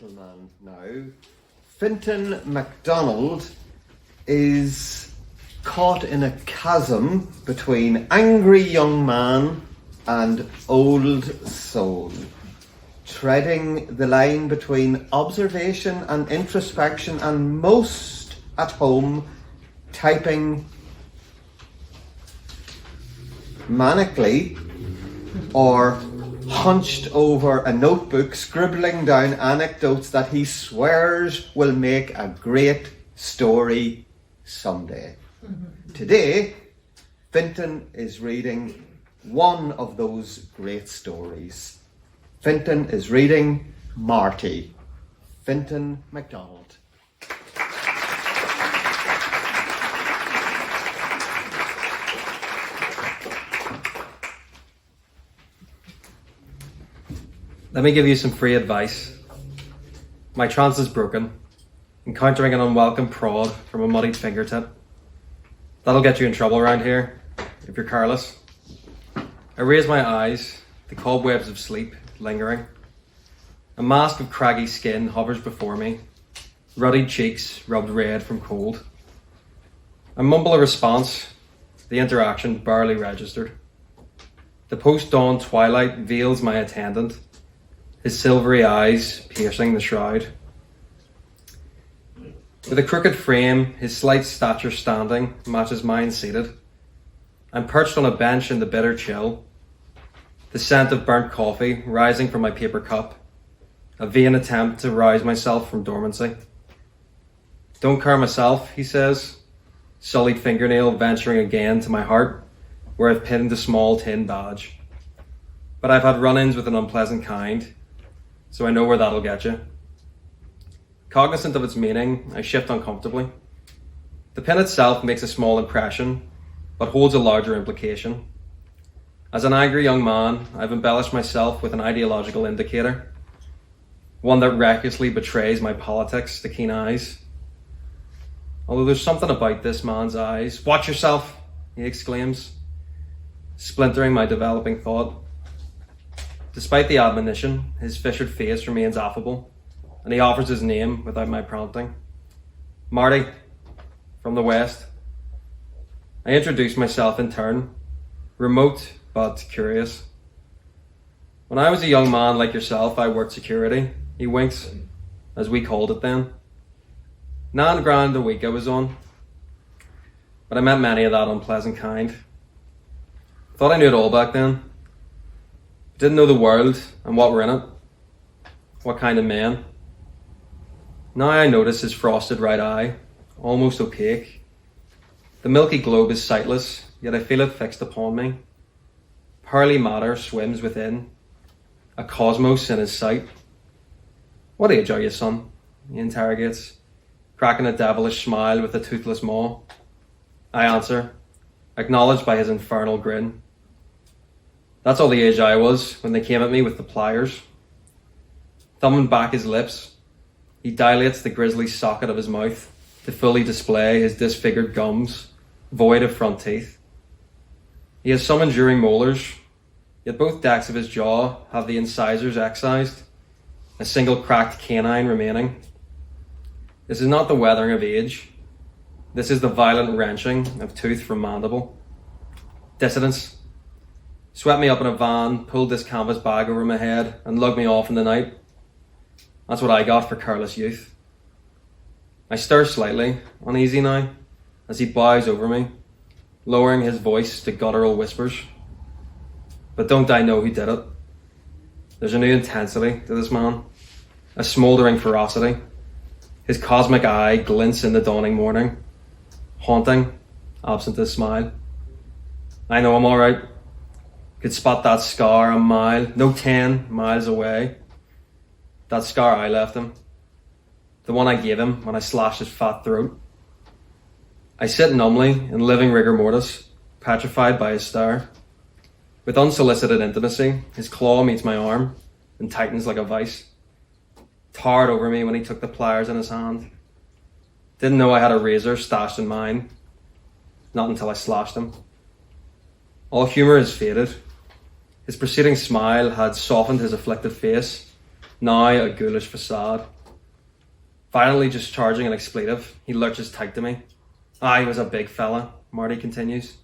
Man now. Fionntan MacDonald is caught in a chasm between angry young man and old soul, treading the line between observation and introspection, and most at home typing manically or hunched over a notebook, scribbling down anecdotes that he swears will make a great story someday. Today, Fionntan is reading one of those great stories. Fionntan is reading Marty. Fionntan MacDonald. Let me give you some free advice. My trance is broken, encountering an unwelcome prod from a muddied fingertip. That'll get you in trouble around here, if you're careless. I raise my eyes, the cobwebs of sleep lingering. A mask of craggy skin hovers before me, ruddy cheeks rubbed red from cold. I mumble a response, the interaction barely registered. The post-dawn twilight veils my attendant, his silvery eyes piercing the shroud. With a crooked frame, his slight stature standing matches mine seated. I'm perched on a bench in the bitter chill, the scent of burnt coffee rising from my paper cup, a vain attempt to rouse myself from dormancy. Don't care myself, he says, sullied fingernail venturing again to my heart, where I've pinned a small tin badge. But I've had run-ins with an unpleasant kind, so I know where that'll get you. Cognizant of its meaning, I shift uncomfortably. The pin itself makes a small impression, but holds a larger implication. As an angry young man, I've embellished myself with an ideological indicator, one that recklessly betrays my politics to keen eyes. Although there's something about this man's eyes. Watch yourself, he exclaims, splintering my developing thought. Despite the admonition, his fissured face remains affable, and he offers his name without my prompting. Marty, from the West. I introduce myself in turn, remote but curious. When I was a young man like yourself, I worked security, he winks, as we called it then. £9 a week I was on, but I met many of that unpleasant kind. Thought I knew it all back then. Didn't know the world and what were in it. What kind of men. Now I notice his frosted right eye, almost opaque. The milky globe is sightless, yet I feel it fixed upon me. Pearly matter swims within, a cosmos in his sight. What age are you, son? He interrogates, cracking a devilish smile with a toothless maw. I answer, acknowledged by his infernal grin. That's all the age I was when they came at me with the pliers. Thumbing back his lips, he dilates the grisly socket of his mouth to fully display his disfigured gums, void of front teeth. He has some enduring molars, yet both decks of his jaw have the incisors excised, a single cracked canine remaining. This is not the weathering of age. This is the violent wrenching of tooth from mandible. Dissidence. Swept me up in a van, pulled this canvas bag over my head, and lugged me off in the night. That's what I got for careless youth. I stir slightly, uneasy now, as he bows over me, lowering his voice to guttural whispers. But don't I know who did it? There's a new intensity to this man, a smouldering ferocity. His cosmic eye glints in the dawning morning, haunting, absent his smile. I know him all right. Could spot that scar a mile, no 10 miles away. That scar I left him. The one I gave him when I slashed his fat throat. I sit numbly in living rigor mortis, petrified by his stare. With unsolicited intimacy, his claw meets my arm and tightens like a vice. Towered over me when he took the pliers in his hand. Didn't know I had a razor stashed in mine. Not until I slashed him. All humour is faded. His preceding smile had softened his afflicted face, now a ghoulish facade. Finally discharging an expletive, he lurches tight to me. He was a big fella, Marty continues.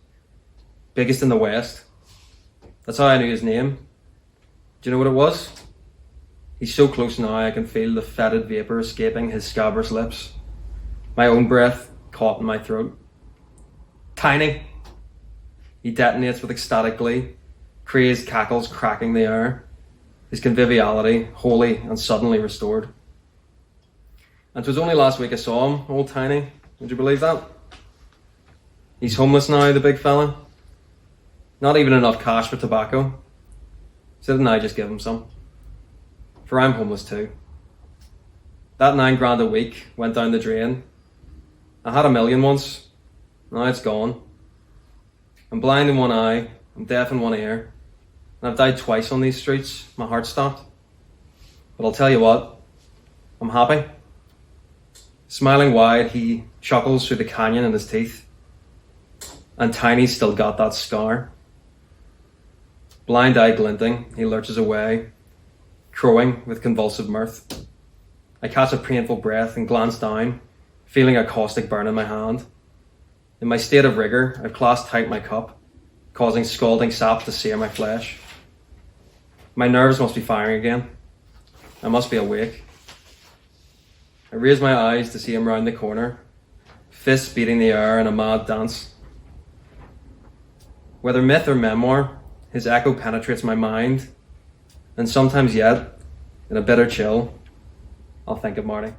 Biggest in the West. That's how I knew his name. Do you know what it was? He's so close now I can feel the fetid vapour escaping his scabrous lips. My own breath caught in my throat. Tiny! He detonates with ecstatic glee, crazed cackles cracking the air, his conviviality wholly and suddenly restored. And 'twas only last week I saw him, old Tiny. Would you believe that? He's homeless now, the big fella. Not even enough cash for tobacco. So didn't I just give him some? For I'm homeless too. That $9 a week went down the drain. I had $1 million once. Now it's gone. I'm blind in one eye, I'm deaf in one ear, and I've died twice on these streets. My heart stopped. But I'll tell you what, I'm happy. Smiling wide, he chuckles through the canyon in his teeth. And Tiny's still got that scar. Blind eye glinting, he lurches away, crowing with convulsive mirth. I catch a painful breath and glance down, feeling a caustic burn in my hand. In my state of rigour, I've clasped tight my cup, causing scalding sap to sear my flesh. My nerves must be firing again. I must be awake. I raise my eyes to see him round the corner, fists beating the air in a mad dance. Whether myth or memoir, his echo penetrates my mind, and sometimes yet, in a bitter chill, I'll think of Marty.